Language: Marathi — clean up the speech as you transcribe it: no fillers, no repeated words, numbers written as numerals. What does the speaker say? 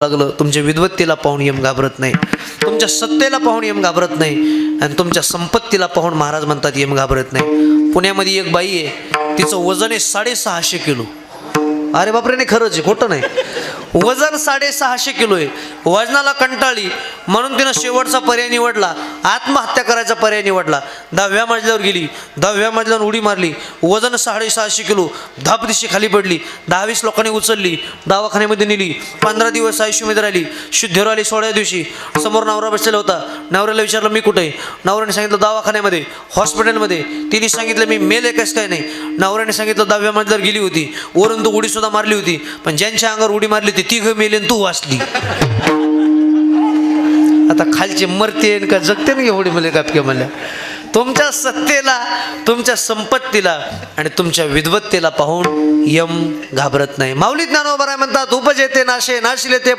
लागलं, तुमच्या विद्वत्तेला पाहून यम घाबरत नाही, तुमच्या सत्तेला पाहून यम घाबरत नाही, आणि तुमच्या संपत्तीला पाहून महाराज म्हणतात यम घाबरत नाही. पुण्यामध्ये एक बाई आहे, तिचं वजन आहे 650 किलो. अरे बापरे, नाही खरंच आहे, खोटं नाही. वजन 650 किलो आहे. वजनाला कंटाळली म्हणून तिनं शेवटचा पर्याय निवडला, आत्महत्या करायचा पर्याय निवडला. 10व्या मजल्यावर गेली, 10व्या मजल्यावर उडी मारली. वजन 650 किलो, धापदिशी खाली पडली. 10-20 लोकांनी उचलली, दवाखान्यामध्ये नेली. 15 दिवस आयुष्यामध्ये राहिली. शुद्धीवर आली. 16व्या दिवशी समोर नवरा बसलेला होता. नवऱ्याला विचारलं मी कुठे आहे. नवऱ्याने सांगितलं दवाखान्यामध्ये, हॉस्पिटलमध्ये. तिने सांगितलं मी मेले कसं काय नाही. नवऱ्याने सांगितलं 10व्या मजल्यावर गेली होती, वरून तू उडी सुद्धा मारली होती, पण ज्यांच्या अंगावर उडी मारली होती ती घ मेले तू वाचली. आता खालचे मरते का जगते ना एवढी मला कापके मला. तुमच्या सत्तेला, तुमच्या संपत्तीला आणि तुमच्या विद्वत्तेला पाहून यम घाबरत नाही. माऊली ज्ञानोबा म्हणतात उपजेते नाशे नाशिले ते